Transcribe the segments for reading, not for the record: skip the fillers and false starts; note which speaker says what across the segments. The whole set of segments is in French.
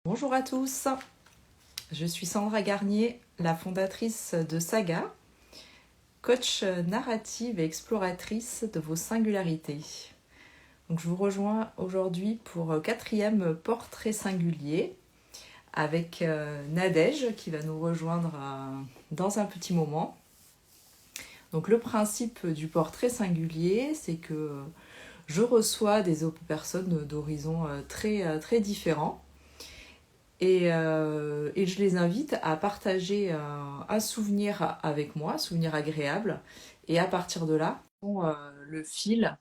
Speaker 1: Bonjour à tous, je suis Sandra Garnier, la fondatrice de Saga, coach narrative et exploratrice de vos singularités. Donc je vous rejoins aujourd'hui pour quatrième portrait singulier avec Nadège qui va nous rejoindre dans un petit moment. Donc le principe du portrait singulier, c'est que je reçois des personnes d'horizons très différents. Et je les invite à partager un souvenir avec moi, un souvenir agréable. Et à partir de là, le fil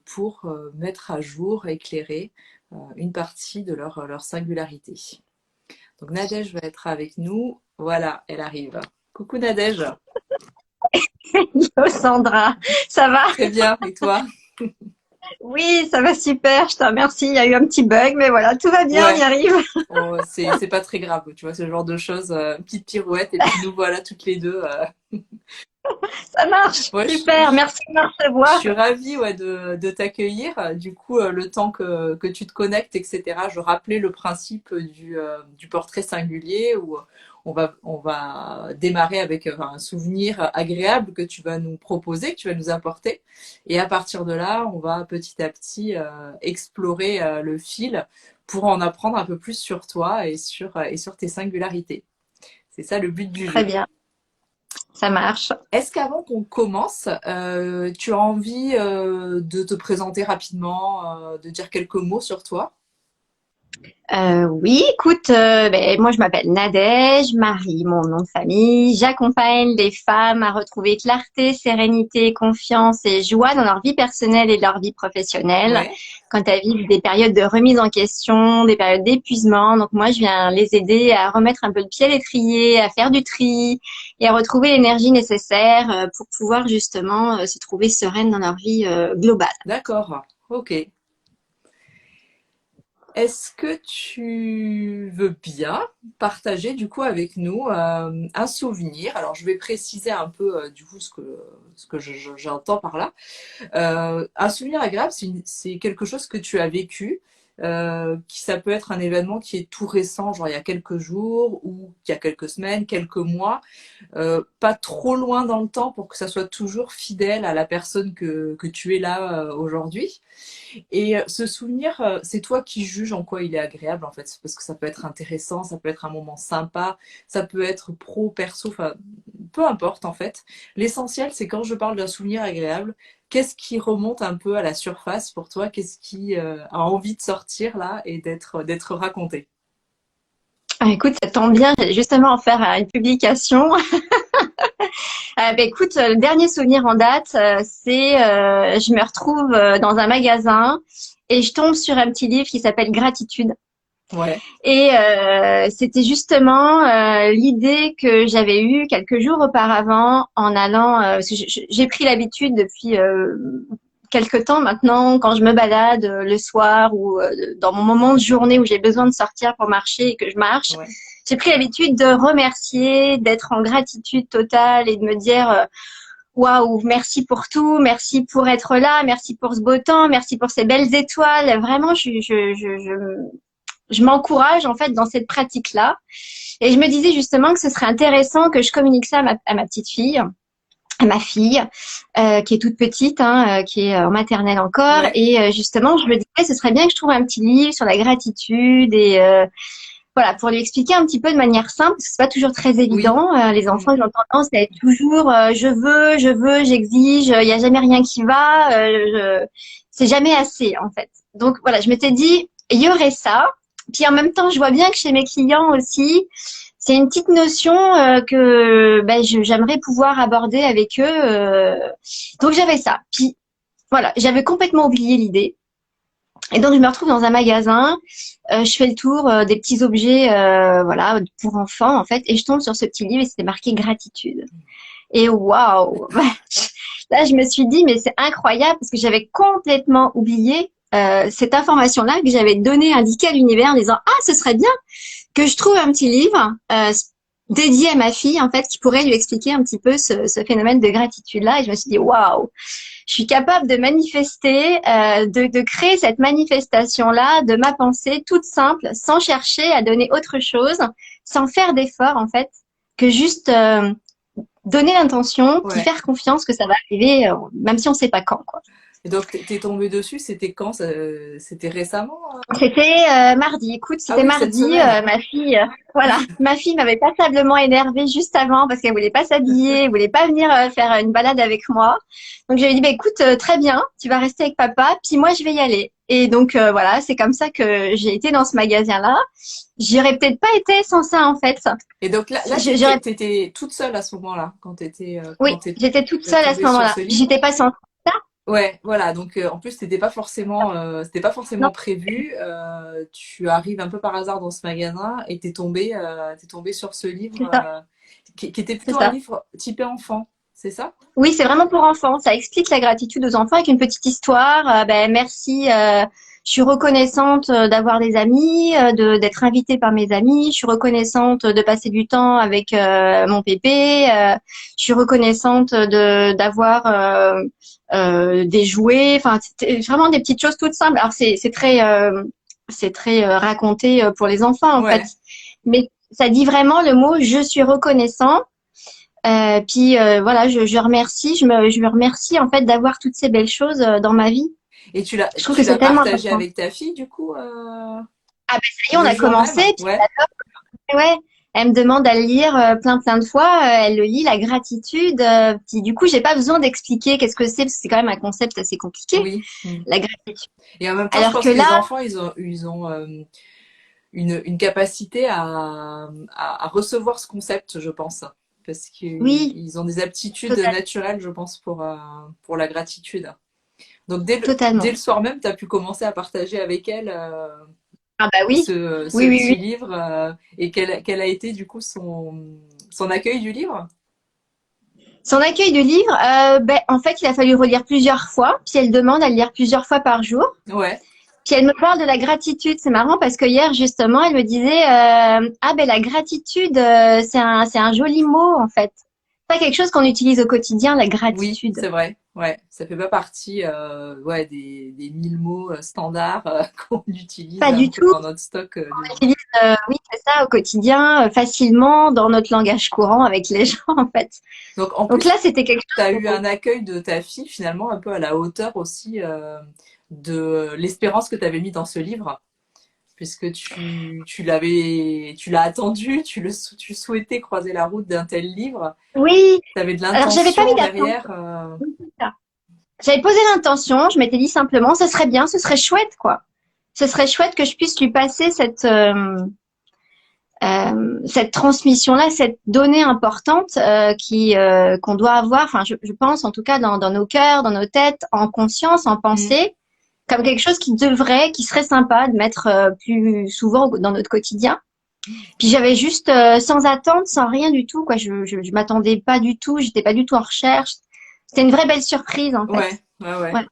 Speaker 1: pour mettre à jour, éclairer une partie de leur singularité. Donc Nadège va être avec nous. Voilà, elle arrive. Coucou Nadège.
Speaker 2: Yo Sandra, ça va?
Speaker 1: Très bien, et toi?
Speaker 2: Oui, ça va super, je te remercie. Il y a eu un petit bug, mais voilà, tout va bien, on y
Speaker 1: Ouais,
Speaker 2: arrive.
Speaker 1: oh, c'est pas très grave, tu vois, ce genre de choses, une petite pirouette, et puis nous voilà toutes les deux.
Speaker 2: Ça marche,
Speaker 1: Ouais,
Speaker 2: super, merci de me
Speaker 1: je
Speaker 2: recevoir.
Speaker 1: suis ravie ouais, de t'accueillir. Du coup, le temps que tu te connectes, etc., je rappelais le principe du portrait singulier où on va démarrer avec un souvenir agréable que tu vas nous proposer, que tu vas nous apporter. Et à partir de là, on va petit à petit explorer le fil pour en apprendre un peu plus sur toi et sur tes singularités. C'est ça le but du
Speaker 2: Très
Speaker 1: jeu.
Speaker 2: bien, ça marche.
Speaker 1: Est-ce qu'avant qu'on commence, tu as envie de te présenter rapidement, de dire quelques mots sur toi?
Speaker 2: Oui, écoute, moi je m'appelle Nadège, Marie, mon nom de famille. J'accompagne les femmes à retrouver clarté, sérénité, confiance et joie dans leur vie personnelle et leur vie professionnelle
Speaker 1: Ouais,
Speaker 2: quand elles vivent des périodes de remise en question, des périodes d'épuisement. Donc moi je viens les aider à remettre un peu le pied à l'étrier, à faire du tri et à retrouver l'énergie nécessaire pour pouvoir justement se trouver sereine dans leur vie globale.
Speaker 1: d'accord. Ok. Est-ce que tu veux bien partager du coup avec nous un souvenir? Alors je vais préciser un peu du coup ce que j'entends par là. Un souvenir agréable, c'est quelque chose que tu as vécu, ça peut être un événement qui est tout récent, genre il y a quelques jours ou il y a quelques semaines, quelques mois, pas trop loin dans le temps pour que ça soit toujours fidèle à la personne que tu es là aujourd'hui. Et ce souvenir, c'est toi qui juges en quoi il est agréable en fait, parce que ça peut être intéressant, ça peut être un moment sympa, ça peut être pro, perso, enfin peu importe en fait. L'essentiel, c'est quand je parle d'un souvenir agréable, qu'est-ce qui remonte un peu à la surface pour toi? Qu'est-ce qui a envie de sortir là et d'être raconté?
Speaker 2: Ah, écoute, ça tombe bien, j'allais justement en faire une publication. Écoute, le dernier souvenir en date, je me retrouve dans un magasin et je tombe sur un petit livre qui s'appelle Gratitude.
Speaker 1: Ouais,
Speaker 2: Et c'était justement l'idée que j'avais eue quelques jours auparavant en allant, parce que j'ai pris l'habitude depuis quelque temps maintenant, quand je me balade le soir ou dans mon moment de journée où j'ai besoin de sortir pour marcher et que je marche,
Speaker 1: ouais.
Speaker 2: j'ai pris l'habitude de remercier, d'être en gratitude totale et de me dire waouh, merci pour tout, merci pour être là, merci pour ce beau temps, merci pour ces belles étoiles. Vraiment, je m'encourage en fait dans cette pratique-là. Et je me disais justement que ce serait intéressant que je communique ça à ma petite fille, à ma fille, qui est toute petite, hein, qui est en maternelle encore.
Speaker 1: Ouais.
Speaker 2: Et justement, je me disais, ce serait bien que je trouve un petit livre sur la gratitude et voilà, pour lui expliquer un petit peu de manière simple, parce que c'est pas toujours très
Speaker 1: Oui.
Speaker 2: évident. Les
Speaker 1: Mm.
Speaker 2: enfants, ils ont tendance à être toujours je veux, j'exige, il y a jamais rien qui va, c'est jamais assez en fait. Donc voilà, je m'étais dit, il y aurait ça. Puis en même temps, je vois bien que chez mes clients aussi, c'est une petite notion que j'aimerais pouvoir aborder avec eux. Donc j'avais ça. Puis voilà, j'avais complètement oublié l'idée. Et donc je me retrouve dans un magasin, je fais le tour des petits objets, voilà, pour enfants en fait, et je tombe sur ce petit livre et c'était marqué gratitude. Et waouh, là je me suis dit mais c'est incroyable parce que j'avais complètement oublié cette information-là que j'avais donnée, indiquée à l'univers en disant ah ce serait bien que je trouve un petit livre dédié à ma fille en fait qui pourrait lui expliquer un petit peu ce phénomène de gratitude là. Et je me suis dit waouh. je suis capable de manifester, de créer cette manifestation-là de ma pensée toute simple, sans chercher à donner autre chose, sans faire d'effort en fait, que juste donner l'intention, puis
Speaker 1: Ouais.
Speaker 2: faire confiance que ça va arriver, même si on sait pas quand, quoi.
Speaker 1: Et donc, t'es tombé dessus, c'était quand? C'était récemment?
Speaker 2: C'était mardi. Écoute,
Speaker 1: Ah
Speaker 2: c'était
Speaker 1: oui, cette
Speaker 2: mardi.
Speaker 1: semaine.
Speaker 2: Ma fille, voilà, ma fille m'avait passablement énervée juste avant parce qu'elle voulait pas s'habiller, elle voulait pas venir faire une balade avec moi. Donc je lui ai dit, bah écoute, très bien, tu vas rester avec papa, puis moi je vais y aller. Et donc voilà, c'est comme ça que j'ai été dans ce magasin-là. J'y aurais peut-être pas été sans ça en fait.
Speaker 1: Et donc là,
Speaker 2: J'aurais,
Speaker 1: t'étais toute seule à ce moment-là,
Speaker 2: oui,
Speaker 1: quand t'es
Speaker 2: j'étais toute seule à ce
Speaker 1: tombée sur
Speaker 2: moment-là.
Speaker 1: ce livre.
Speaker 2: J'étais pas sans ça.
Speaker 1: Ouais, voilà. Donc en plus, c'était pas
Speaker 2: Non,
Speaker 1: forcément prévu. Tu arrives un peu par hasard dans ce magasin et t'es tombé sur ce livre
Speaker 2: c'est ça,
Speaker 1: qui était
Speaker 2: c'est
Speaker 1: plutôt un
Speaker 2: ça.
Speaker 1: livre typé enfant, c'est ça?
Speaker 2: Oui, c'est vraiment pour enfants. Ça explique la gratitude aux enfants avec une petite histoire. Ben, merci. Je suis reconnaissante d'avoir des amis, d'être invitée par mes amis. Je suis reconnaissante de passer du temps avec mon pépé. Je suis reconnaissante d'avoir des jouets. Enfin, c'était vraiment des petites choses toutes simples. Alors c'est très raconté pour les enfants en fait,
Speaker 1: Ouais.
Speaker 2: mais ça dit vraiment le mot je suis reconnaissant. Puis voilà, je remercie, je me remercie en fait d'avoir toutes ces belles choses dans ma vie.
Speaker 1: Et
Speaker 2: Je trouve que
Speaker 1: tu l'as
Speaker 2: c'est tellement
Speaker 1: partagé
Speaker 2: important.
Speaker 1: avec ta fille, du coup,
Speaker 2: Ah ben ça y est, on
Speaker 1: le
Speaker 2: a
Speaker 1: jour
Speaker 2: commencé.
Speaker 1: même?
Speaker 2: Puis
Speaker 1: Ouais.
Speaker 2: ouais, elle me demande à le lire plein de fois. Elle le lit, la gratitude. Puis du coup, j'ai pas besoin d'expliquer qu'est-ce que c'est, parce que c'est quand même un concept assez compliqué,
Speaker 1: Oui. Mm.
Speaker 2: la gratitude.
Speaker 1: Et en même temps, je
Speaker 2: Alors
Speaker 1: pense
Speaker 2: que
Speaker 1: que les
Speaker 2: là,
Speaker 1: enfants, ils ont une capacité à recevoir ce concept, je pense. Parce
Speaker 2: oui,
Speaker 1: qu'ils ont des aptitudes
Speaker 2: total-
Speaker 1: naturelles, je pense, pour la gratitude. Donc, dès le
Speaker 2: totalement.
Speaker 1: soir même, tu as pu commencer à partager avec elle
Speaker 2: Ah bah oui,
Speaker 1: ce
Speaker 2: oui, oui, oui.
Speaker 1: petit livre. Et quel a été, du coup, son accueil du livre?
Speaker 2: Son accueil de livre, ben en fait, il a fallu relire plusieurs fois. Puis elle demande à le lire plusieurs fois par jour.
Speaker 1: Ouais.
Speaker 2: Puis elle me parle de la gratitude. C'est marrant parce que hier, justement, elle me disait ah ben la gratitude, c'est un joli mot en fait. C'est pas quelque chose qu'on utilise au quotidien, la
Speaker 1: Oui,
Speaker 2: gratitude.
Speaker 1: c'est vrai. Ouais, ça fait pas partie ouais, des 1000 mots standards qu'on utilise
Speaker 2: Pas
Speaker 1: un
Speaker 2: du
Speaker 1: peu
Speaker 2: tout.
Speaker 1: dans notre stock de
Speaker 2: On
Speaker 1: vie.
Speaker 2: utilise, oui, c'est ça, au quotidien, facilement dans notre langage courant avec les gens en fait.
Speaker 1: Donc en
Speaker 2: Donc là,
Speaker 1: plus,
Speaker 2: c'était quelque
Speaker 1: tu as
Speaker 2: chose
Speaker 1: eu
Speaker 2: de beau.
Speaker 1: un accueil de ta fille finalement un peu à la hauteur aussi de l'espérance que tu avais mis dans ce livre, puisque tu l'as attendu, tu souhaitais croiser la route d'un tel livre,
Speaker 2: Oui.
Speaker 1: tu avais de
Speaker 2: Alors j'avais pas mis
Speaker 1: l'intention
Speaker 2: d'attente.
Speaker 1: derrière.
Speaker 2: Oui, c'est ça. J'avais posé l'intention. Je m'étais dit simplement, ce serait bien, ce serait chouette quoi. Ce serait chouette que je puisse lui passer cette transmission-là, cette donnée importante qui qu'on doit avoir, enfin je pense en tout cas dans nos cœurs, dans nos têtes, en conscience, en
Speaker 1: Mm.
Speaker 2: pensée, comme quelque chose qui serait sympa de mettre plus souvent dans notre quotidien. Puis j'avais juste sans attente, sans rien du tout, quoi. Je m'attendais pas du tout, j'étais pas du tout en recherche. C'était une vraie belle surprise en fait.
Speaker 1: Ouais, ouais, ouais.
Speaker 2: Ouais.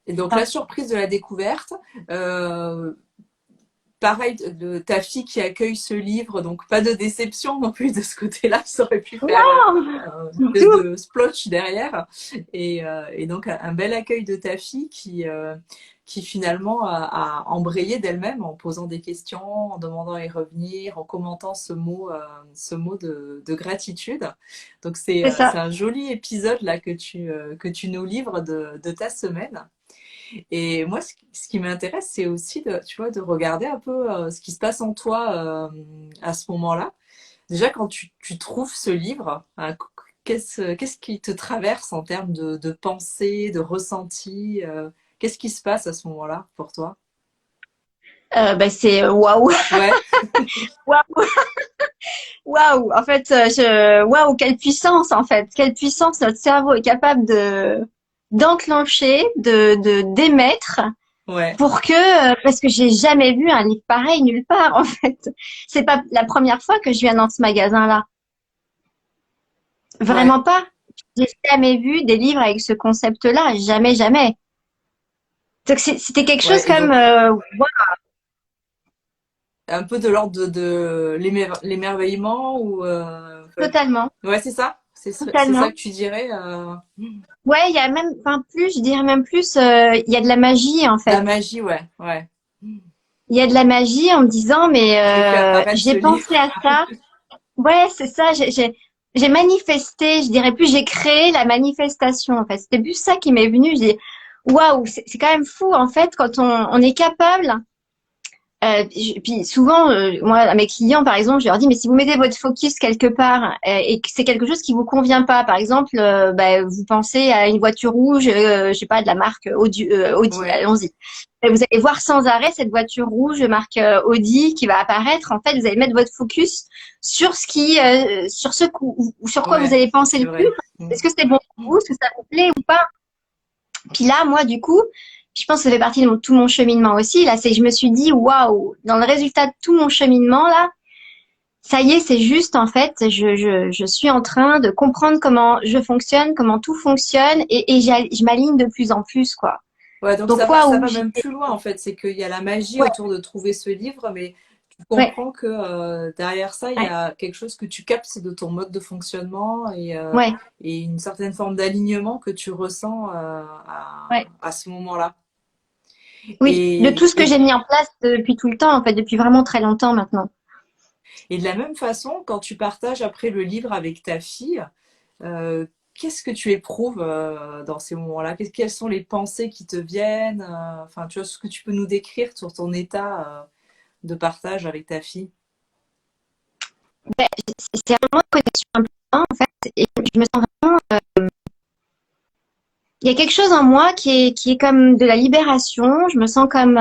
Speaker 1: Et donc la surprise de la découverte, euh, pareil de ta fille qui accueille ce livre, donc pas de déception non plus de ce côté-là, ça aurait pu faire une espèce
Speaker 2: Tout.
Speaker 1: de splotch derrière. Et donc un bel accueil de ta fille qui finalement a embrayé d'elle-même en posant des questions, en demandant à y revenir, en commentant ce mot de gratitude. Donc
Speaker 2: C'est
Speaker 1: c'est
Speaker 2: ça.
Speaker 1: un joli épisode là que tu nous livres de ta semaine. Et moi, ce qui m'intéresse, c'est aussi tu vois, de regarder un peu ce qui se passe en toi à ce moment-là. Déjà, quand tu trouves ce livre, hein, qu'est-ce qui te traverse en termes de pensée, de ressenti qu'est-ce qui se passe à ce moment-là pour toi?
Speaker 2: Bah, c'est waouh,
Speaker 1: Ouais,
Speaker 2: waouh, waouh. En fait, waouh, quelle puissance en fait, quelle puissance notre cerveau est capable de d'enclencher, d'émettre
Speaker 1: ouais,
Speaker 2: pour que parce que j'ai jamais vu un livre pareil nulle part en fait. C'est pas la première fois que je viens dans ce magasin-là.
Speaker 1: ouais.
Speaker 2: Vraiment pas. J'ai jamais vu des livres avec ce concept-là. Jamais, jamais. Donc c'était quelque chose
Speaker 1: Ouais, et
Speaker 2: comme
Speaker 1: donc
Speaker 2: waouh,
Speaker 1: un peu de l'ordre de l'émerveillement ou
Speaker 2: totalement.
Speaker 1: ouais, c'est ça. c'est
Speaker 2: totalement.
Speaker 1: ça que tu dirais,
Speaker 2: Ouais, il y a même, enfin plus, je dirais même plus, il y a de la magie en
Speaker 1: la
Speaker 2: fait.
Speaker 1: magie, ouais, ouais.
Speaker 2: Il y a de la magie en me disant, mais
Speaker 1: J'ai fait apparaître ce
Speaker 2: j'ai pensé
Speaker 1: livre.
Speaker 2: à ça. Ouais, c'est ça. J'ai manifesté. Je dirais plus, j'ai créé la manifestation. En fait, c'était plus ça qui m'est venu. J'ai dit, waouh, c'est quand même fou en fait quand on est capable. Puis souvent, moi, à mes clients, par exemple, je leur dis, mais si vous mettez votre focus quelque part et que c'est quelque chose qui vous convient pas, par exemple, bah, vous pensez à une voiture rouge, je sais pas, de la marque Audi, Audi,
Speaker 1: Ouais,
Speaker 2: allons-y. Et vous allez voir sans arrêt cette voiture rouge marque Audi qui va apparaître. En fait, vous allez mettre votre focus sur ce qui, sur ce ou sur quoi vous
Speaker 1: ouais,
Speaker 2: allez penser
Speaker 1: c'est
Speaker 2: le plus.
Speaker 1: vrai.
Speaker 2: Est-ce que c'est bon pour vous? Est-ce que ça vous plaît ou pas? Puis là, moi, du coup, je pense que ça fait partie de tout mon cheminement aussi. Là, c'est que je me suis dit, waouh, dans le résultat de tout mon cheminement, là, ça y est, c'est juste, en fait, je suis en train de comprendre comment je fonctionne, comment tout fonctionne et je m'aligne de plus en plus, quoi.
Speaker 1: Ouais, donc
Speaker 2: Donc,
Speaker 1: ça
Speaker 2: waouh,
Speaker 1: va même plus loin en fait. C'est qu'il y a la magie
Speaker 2: ouais,
Speaker 1: autour de trouver ce livre, mais tu
Speaker 2: ouais,
Speaker 1: comprends que derrière ça, il y
Speaker 2: ouais,
Speaker 1: a quelque chose que tu captes de ton mode de fonctionnement
Speaker 2: ouais,
Speaker 1: et une certaine forme d'alignement que tu ressens
Speaker 2: ouais.
Speaker 1: à ce moment-là.
Speaker 2: Oui, de tout ce que
Speaker 1: Et
Speaker 2: j'ai mis en place depuis tout le temps, en fait, depuis vraiment très longtemps maintenant.
Speaker 1: et de la même façon, quand tu partages après le livre avec ta fille, qu'est-ce que tu éprouves dans ces moments-là? Quelles sont les pensées qui te viennent? Enfin, tu vois, ce que tu peux nous décrire sur ton état de partage avec ta fille?
Speaker 2: C'est vraiment une connexion importante, en fait, et je me sens vraiment il y a quelque chose en moi qui est comme de la libération. Je me sens comme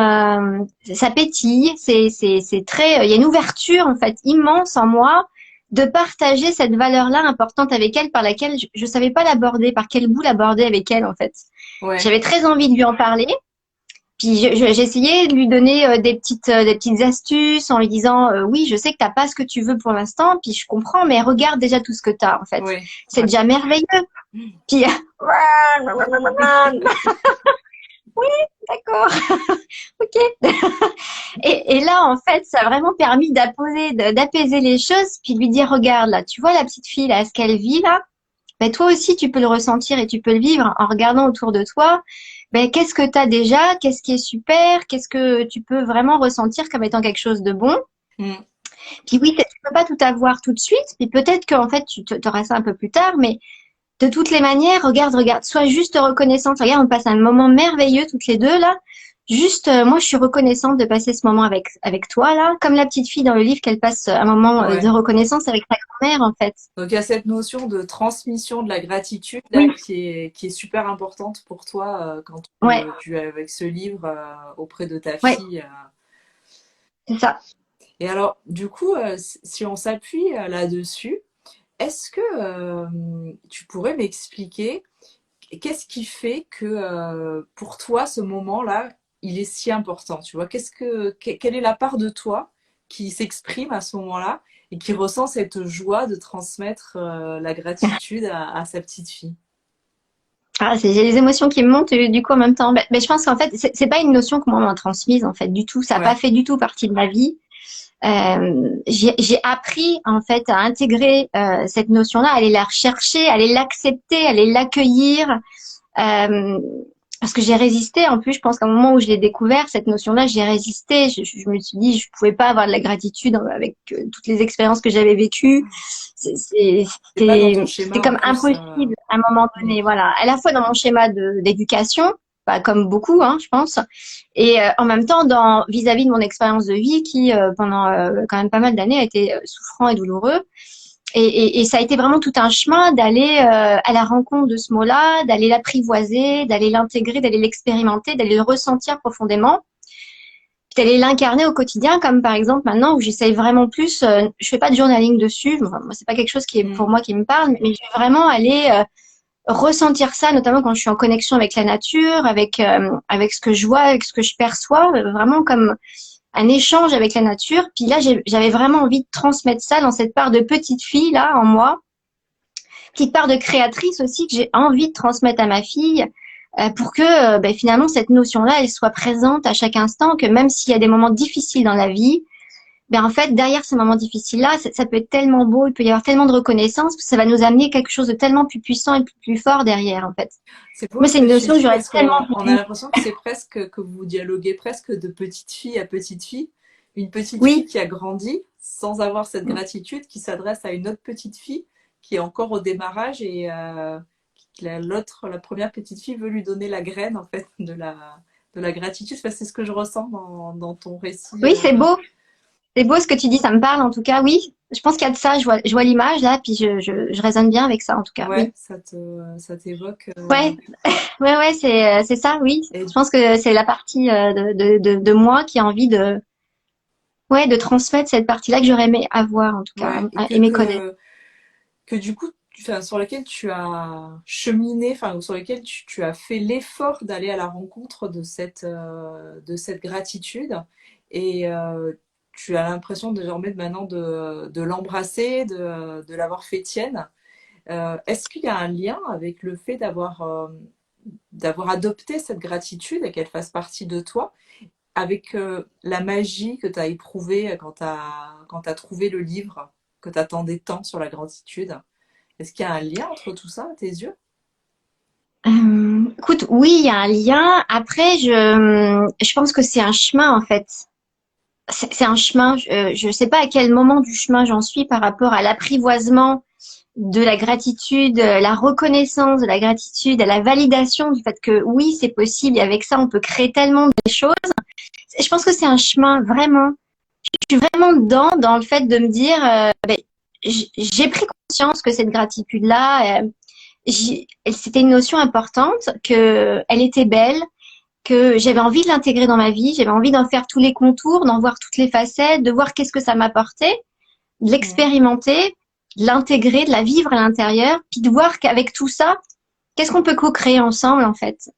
Speaker 2: ça pétille. C'est très. Il y a une ouverture en fait immense en moi de partager cette valeur-là importante avec elle, par laquelle je savais pas l'aborder, par quel bout l'aborder avec elle en fait.
Speaker 1: Ouais.
Speaker 2: J'avais très envie de lui en parler. Puis j'essayais de lui donner des petites astuces en lui disant oui, je sais que t'as pas ce que tu veux pour l'instant, puis je comprends, mais regarde déjà tout ce que t'as en fait.
Speaker 1: Ouais,
Speaker 2: C'est
Speaker 1: ouais.
Speaker 2: déjà merveilleux. Puis d'accord. Ok. Et là, en fait, ça a vraiment permis d'apaiser les choses, puis de lui dire, regarde là, tu vois la petite fille là, ce qu'elle vit là, ben toi aussi tu peux le ressentir et tu peux le vivre en regardant autour de toi. Ben qu'est-ce que tu as déjà, qu'est-ce qui est super, qu'est-ce que tu peux vraiment ressentir comme étant quelque chose de bon.
Speaker 1: Mm.
Speaker 2: Puis oui, tu peux pas tout avoir tout de suite, puis peut-être qu'en fait tu auras ça un peu plus tard, mais de toutes les manières, regarde, sois juste reconnaissante. Regarde, on passe un moment merveilleux toutes les deux là. Juste, moi, je suis reconnaissante de passer ce moment avec toi là, comme la petite fille dans le livre qu'elle passe un moment de
Speaker 1: Ouais.
Speaker 2: reconnaissance avec sa grand-mère en fait.
Speaker 1: Donc il y a cette notion de transmission de la gratitude là,
Speaker 2: Oui,
Speaker 1: qui est super importante pour toi quand
Speaker 2: ouais,
Speaker 1: tu es avec ce livre auprès de ta
Speaker 2: ouais,
Speaker 1: fille.
Speaker 2: c'est ça.
Speaker 1: Et alors, du coup, si on s'appuie là-dessus, est-ce que tu pourrais m'expliquer qu'est-ce qui fait que pour toi, ce moment-là, il est si important, tu vois? Quelle est la part de toi qui s'exprime à ce moment-là et qui ressent cette joie de transmettre la gratitude à sa petite fille?
Speaker 2: Ah, j'ai les émotions qui me montent du coup en même temps. Mais je pense qu'en fait, c'est pas une notion que moi on m'a transmise en fait du tout. Ça n'a pas
Speaker 1: Ouais,
Speaker 2: fait du tout partie de ma vie. J'ai appris en fait à intégrer cette notion-là, à aller la rechercher, à aller l'accepter, à aller l'accueillir. Euh, parce que j'ai résisté. En plus, je pense qu'à un moment où je l'ai découvert, cette notion-là, j'ai résisté. Je me suis dit, je pouvais pas avoir de la gratitude avec toutes les expériences que j'avais vécues.
Speaker 1: c'est pas dans ton schéma
Speaker 2: C'était
Speaker 1: en
Speaker 2: comme
Speaker 1: plus.
Speaker 2: impossible à un moment
Speaker 1: Mm.
Speaker 2: donné. Voilà, à la fois dans mon schéma d'éducation, bah, comme beaucoup, hein, je pense, et en même temps dans vis-à-vis de mon expérience de vie qui, pendant quand même pas mal d'années, a été souffrant et douloureux. Et ça a été vraiment tout un chemin d'aller à la rencontre de ce mot-là, d'aller l'apprivoiser, d'aller l'intégrer, d'aller l'expérimenter, d'aller le ressentir profondément, puis d'aller l'incarner au quotidien, comme par exemple maintenant où j'essaye vraiment plus, je fais pas de journaling dessus, enfin, moi c'est pas quelque chose qui est
Speaker 1: Mm.
Speaker 2: pour moi qui me parle, mais je vais vraiment aller ressentir ça, notamment quand je suis en connexion avec la nature, avec ce que je vois, avec ce que je perçois, vraiment comme un échange avec la nature. Puis là, j'avais vraiment envie de transmettre ça dans cette part de petite fille là en moi, petite part de créatrice aussi que j'ai envie de transmettre à ma fille pour que ben, finalement cette notion-là, elle soit présente à chaque instant, que même s'il y a des moments difficiles dans la vie, ben en fait, derrière ce moment difficile-là, ça peut être tellement beau, il peut y avoir tellement de reconnaissance, que ça va nous amener quelque chose de tellement plus puissant et plus fort derrière, en fait.
Speaker 1: C'est beau
Speaker 2: Moi,
Speaker 1: ce
Speaker 2: c'est
Speaker 1: que
Speaker 2: une
Speaker 1: tu
Speaker 2: notion que
Speaker 1: dis
Speaker 2: j'aurais
Speaker 1: parce
Speaker 2: tellement
Speaker 1: qu'on a
Speaker 2: voulu.
Speaker 1: l'impression que c'est presque que vous dialoguez presque de petite fille à petite fille. Une petite fille
Speaker 2: Oui,
Speaker 1: qui a grandi sans avoir cette gratitude, qui s'adresse à une autre petite fille qui est encore au démarrage et la première petite fille veut lui donner la graine en fait de la gratitude. Enfin, c'est ce que je ressens dans ton récit.
Speaker 2: oui, c'est beau. C'est beau ce que tu dis, ça me parle en tout cas, oui. Je pense qu'il y a de ça, je vois l'image là, puis je résonne bien avec ça en tout cas,
Speaker 1: Ouais,
Speaker 2: oui.
Speaker 1: ça t'évoque.
Speaker 2: Ouais, ouais, c'est ça, oui.
Speaker 1: Et,
Speaker 2: Je pense que c'est la partie de moi qui a envie de, ouais, de transmettre cette partie-là que j'aurais aimé avoir en tout cas,
Speaker 1: ouais, et
Speaker 2: aimer connaître.
Speaker 1: que du coup, enfin, sur lesquels tu as cheminé, enfin, ou sur lesquels tu as fait l'effort d'aller à la rencontre de cette gratitude. Et tu as l'impression désormais maintenant de l'embrasser, de l'avoir fait tienne. Est-ce qu'il y a un lien avec le fait d'avoir adopté cette gratitude et qu'elle fasse partie de toi, avec la magie que tu as éprouvée quand tu as trouvé le livre que tu attendais tant sur la gratitude? Est-ce qu'il y a un lien entre tout ça, à tes yeux?
Speaker 2: Écoute, oui, il y a un lien. Après, je pense que c'est un chemin en fait. C'est un chemin. Je sais pas à quel moment du chemin j'en suis par rapport à l'apprivoisement de la gratitude, la reconnaissance de la gratitude, à la validation du fait que oui, c'est possible et avec ça, on peut créer tellement de choses. Je pense que c'est un chemin vraiment. Je suis vraiment dans le fait de me dire, ben, j'ai pris conscience que cette gratitude-là, c'était une notion importante, que elle était belle, que j'avais envie de l'intégrer dans ma vie, j'avais envie d'en faire tous les contours, d'en voir toutes les facettes, de voir qu'est-ce que ça m'apportait, de
Speaker 1: Mhm.
Speaker 2: l'expérimenter, de l'intégrer, de la vivre à l'intérieur, puis de voir qu'avec tout ça, qu'est-ce qu'on peut co-créer ensemble en fait.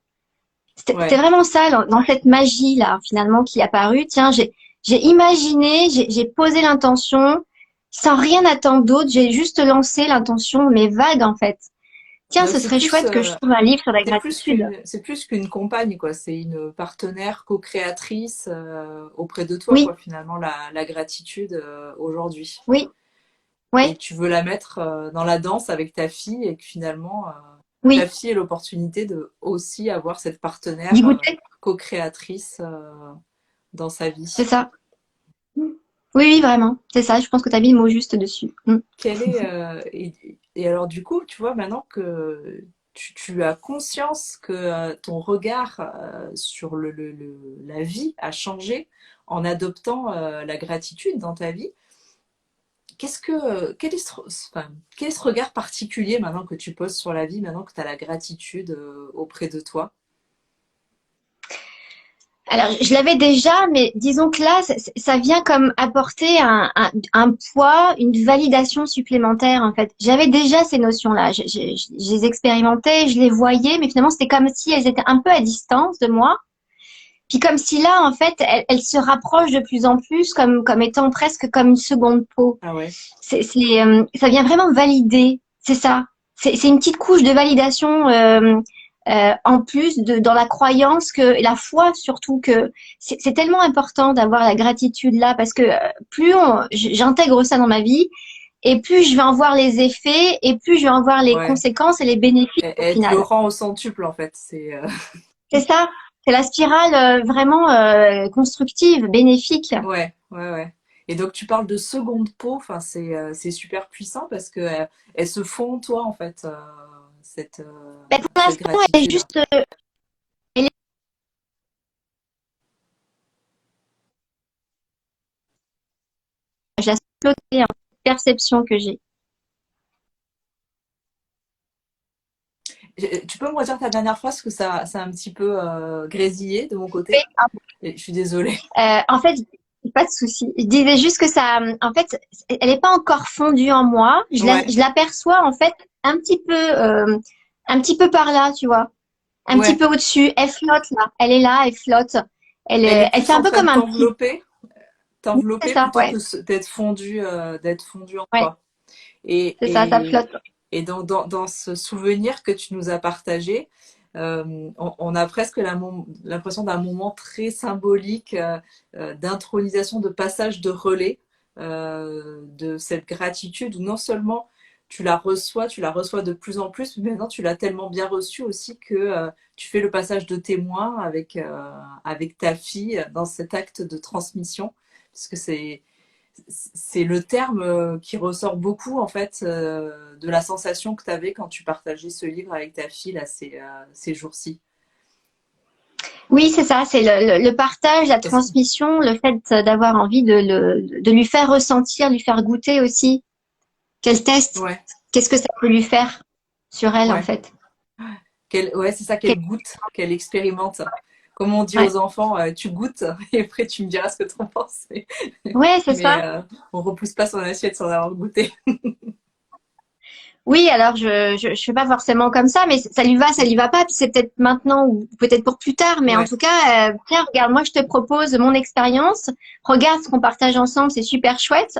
Speaker 2: C'était
Speaker 1: Ouais.
Speaker 2: vraiment ça dans cette magie là finalement qui est apparue. Tiens, j'ai imaginé, j'ai posé l'intention sans rien attendre d'autre. J'ai juste lancé l'intention, mais vague en fait. Tiens,
Speaker 1: Donc
Speaker 2: ce serait chouette que je trouve un livre sur la gratitude.
Speaker 1: c'est plus qu'une compagne, quoi. C'est une partenaire co-créatrice auprès de toi, quoi,
Speaker 2: Oui,
Speaker 1: finalement, la gratitude aujourd'hui.
Speaker 2: oui,
Speaker 1: Et
Speaker 2: ouais,
Speaker 1: tu veux la mettre dans la danse avec ta fille et que finalement, ta
Speaker 2: oui,
Speaker 1: fille ait l'opportunité de aussi avoir cette
Speaker 2: d'y
Speaker 1: partenaire
Speaker 2: goûter,
Speaker 1: co-créatrice dans sa
Speaker 2: c'est
Speaker 1: vie.
Speaker 2: ça. Oui, oui, vraiment, c'est ça. Je pense que tu as mis le mot juste dessus. Mm.
Speaker 1: Quel est, et alors du coup, tu vois, maintenant que tu as conscience que ton regard sur la vie a changé en adoptant la gratitude dans ta vie, enfin, quel est ce regard particulier maintenant que tu poses sur la vie, maintenant que tu as la gratitude auprès de toi?
Speaker 2: Alors, je l'avais déjà, mais disons que là, ça vient comme apporter un poids, une validation supplémentaire, en fait. J'avais déjà ces notions-là. Je les expérimentais, je les voyais, mais finalement, c'était comme si elles étaient un peu à distance de moi. Puis comme si là, en fait, elles se rapprochent de plus en plus, comme étant presque comme une seconde peau.
Speaker 1: Ah ouais,
Speaker 2: Ça vient vraiment valider, c'est ça. C'est une petite couche de validation en plus dans la croyance que la foi surtout que c'est tellement important d'avoir la gratitude là parce que j'intègre ça dans ma vie et plus je vais en voir les effets et plus je vais en voir les
Speaker 1: ouais.
Speaker 2: conséquences et les bénéfices au
Speaker 1: Elle te le
Speaker 2: final.
Speaker 1: rend au centuple en fait.
Speaker 2: C'est ça, c'est la spirale vraiment constructive, bénéfique.
Speaker 1: Ouais, ouais, ouais. Et donc tu parles de seconde peau, enfin c'est super puissant parce que elle se fond en toi en fait
Speaker 2: Ben, pour
Speaker 1: cette
Speaker 2: l'instant, elle est
Speaker 1: gratitude.
Speaker 2: juste, elle est, je la flotter en perception que j'ai.
Speaker 1: Tu peux me redire ta dernière phrase parce que ça a un petit peu grésillé de mon côté. Et je suis désolée.
Speaker 2: En fait, pas de souci. Je disais juste que ça, en fait, elle n'est pas encore fondue en moi.
Speaker 1: Ouais,
Speaker 2: Je l'aperçois en fait un petit peu par là, tu vois, un petit
Speaker 1: ouais.
Speaker 2: peu au-dessus. Elle flotte là. Elle est là, elle flotte.
Speaker 1: Elle est
Speaker 2: Elle fait
Speaker 1: plus
Speaker 2: un
Speaker 1: en
Speaker 2: peu
Speaker 1: train de
Speaker 2: comme un petit. C'est
Speaker 1: t'envelopper
Speaker 2: ça,
Speaker 1: plutôt
Speaker 2: ouais,
Speaker 1: que d'être fondue en
Speaker 2: ouais,
Speaker 1: toi. Et,
Speaker 2: c'est ça, ça
Speaker 1: et,
Speaker 2: flotte.
Speaker 1: et dans ce souvenir que tu nous as partagé, On a presque l'impression d'un moment très symbolique d'intronisation, de passage de relais de cette gratitude où non seulement tu la reçois de plus en plus, mais maintenant tu l'as tellement bien reçue aussi que tu fais le passage de témoin avec ta fille dans cet acte de transmission, parce que c'est le terme qui ressort beaucoup en fait de la sensation que tu avais quand tu partageais ce livre avec ta fille là, ces jours-ci.
Speaker 2: Oui, c'est ça, c'est le partage, la
Speaker 1: Est-ce-
Speaker 2: transmission, le fait d'avoir envie de lui faire ressentir, lui faire goûter aussi. Qu'elle teste.
Speaker 1: Ouais,
Speaker 2: Qu'est-ce que ça peut lui faire sur elle, en
Speaker 1: ouais.
Speaker 2: fait.
Speaker 1: Ouais, c'est ça, qu'elle goûte, qu'elle expérimente. Comme on dit
Speaker 2: Ouais,
Speaker 1: aux enfants, tu goûtes et après tu me diras ce que tu en penses.
Speaker 2: ouais, c'est
Speaker 1: Mais
Speaker 2: ça.
Speaker 1: on repousse pas son assiette sans avoir goûté.
Speaker 2: Oui, alors je fais pas forcément comme ça, mais ça lui va pas, puis c'est peut-être maintenant ou peut-être pour plus tard, mais en
Speaker 1: Ouais,
Speaker 2: tout cas, tiens, regarde, moi je te propose mon expérience, regarde ce qu'on partage ensemble, c'est super chouette.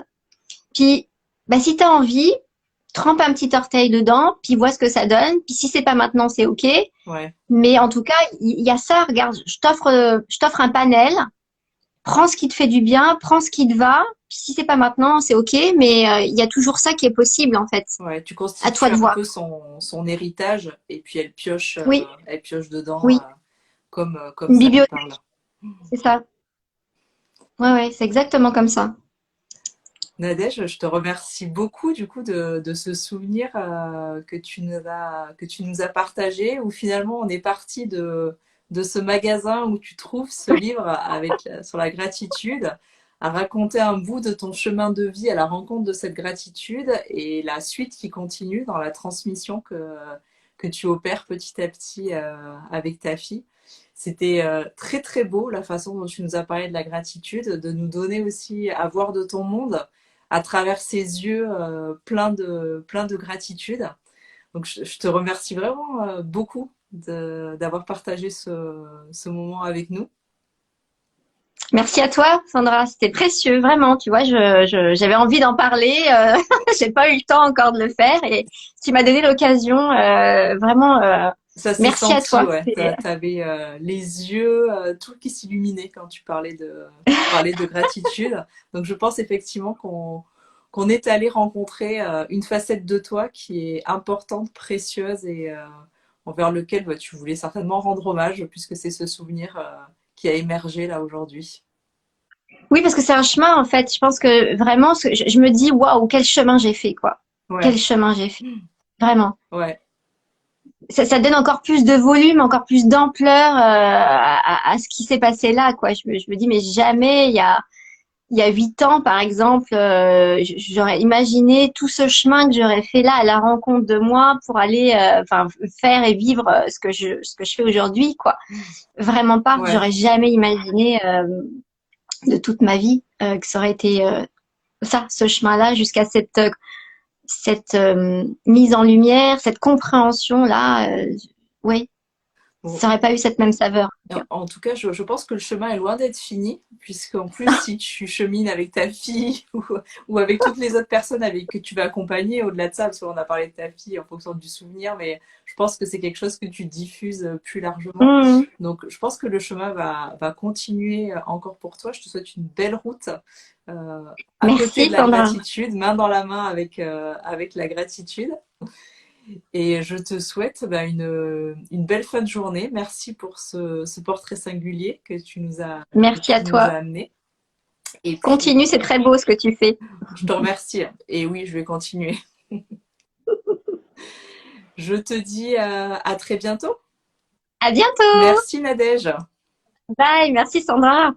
Speaker 2: Puis, bah si t'as envie, trempe un petit orteil dedans, puis vois ce que ça donne. Puis si c'est pas maintenant, c'est ok.
Speaker 1: ouais,
Speaker 2: Mais en tout cas, il y a ça. Regarde, je t'offre un panel. Prends ce qui te fait du bien, prends ce qui te va. Puis si c'est pas maintenant, c'est ok. Mais il y a toujours ça qui est possible en fait.
Speaker 1: ouais. Tu
Speaker 2: À toi
Speaker 1: constitues
Speaker 2: de
Speaker 1: un
Speaker 2: voir.
Speaker 1: peu son héritage et puis
Speaker 2: Oui,
Speaker 1: elle pioche dedans
Speaker 2: oui.
Speaker 1: comme
Speaker 2: Une
Speaker 1: ça lui
Speaker 2: bibliothèque,
Speaker 1: parle.
Speaker 2: c'est ça. Ouais, ouais, c'est exactement comme ça.
Speaker 1: Nadège, je te remercie beaucoup du coup de ce souvenir que tu nous as partagé, où finalement on est parti de ce magasin où tu trouves ce livre sur la gratitude, à raconter un bout de ton chemin de vie à la rencontre de cette gratitude et la suite qui continue dans la transmission que tu opères petit à petit avec ta fille. C'était très très beau la façon dont tu nous as parlé de la gratitude, de nous donner aussi à voir de ton monde à travers ses yeux plein de gratitude. Donc je te remercie vraiment beaucoup d'avoir partagé ce moment avec nous.
Speaker 2: Merci à toi, Sandra. C'était précieux, vraiment. Tu vois, j'avais envie d'en parler. J'ai pas eu le temps encore de le faire et tu m'as donné l'occasion. Vraiment,
Speaker 1: Ça s'est
Speaker 2: merci à
Speaker 1: senti,
Speaker 2: toi.
Speaker 1: ouais. T'avais les yeux tout qui s'illuminaient quand tu parlais de gratitude. Donc je pense effectivement qu'on est allé rencontrer une facette de toi qui est importante, précieuse et envers lequel bah, tu voulais certainement rendre hommage puisque c'est ce souvenir qui a émergé là aujourd'hui.
Speaker 2: Oui, parce que c'est un chemin, en fait. Je pense que vraiment, je me dis, waouh, quel chemin j'ai fait, quoi. Quel
Speaker 1: Ouais,
Speaker 2: chemin j'ai fait. Vraiment.
Speaker 1: ouais,
Speaker 2: Ça donne encore plus de volume, encore plus d'ampleur à ce qui s'est passé là, quoi. Je me dis, mais jamais, il y a 8 ans, par exemple, j'aurais imaginé tout ce chemin que j'aurais fait là à la rencontre de moi pour aller, enfin, faire et vivre ce que je fais aujourd'hui, quoi. Vraiment pas.
Speaker 1: ouais.
Speaker 2: J'aurais jamais imaginé de toute ma vie que ça aurait été ça, ce chemin-là, jusqu'à cette mise en lumière, cette compréhension-là. Oui,
Speaker 1: Bon,
Speaker 2: ça aurait pas eu cette même saveur. En tout cas.
Speaker 1: en tout cas, je pense que le chemin est loin d'être fini, puisqu'en plus, si tu chemines avec ta fille ou avec toutes les autres personnes avec que tu vas accompagner, au-delà de ça, parce qu'on a parlé de ta fille en fonction du souvenir, mais je pense que c'est quelque chose que tu diffuses plus largement.
Speaker 2: Mmh.
Speaker 1: Donc, je pense que le chemin va continuer encore pour toi. Je te souhaite une belle route euh, à côté
Speaker 2: Merci,
Speaker 1: de la
Speaker 2: Sandra.
Speaker 1: gratitude, main dans la main avec la gratitude. Et je te souhaite bah, une belle fin de journée. Merci pour ce portrait singulier que
Speaker 2: Merci à
Speaker 1: tu nous as
Speaker 2: toi.
Speaker 1: amené. Et puis,
Speaker 2: Continue, c'est très beau ce que tu fais.
Speaker 1: je te remercie. Et oui, je vais continuer. Je te dis à très bientôt.
Speaker 2: À bientôt.
Speaker 1: Merci Nadège.
Speaker 2: Bye. Merci, Sandra.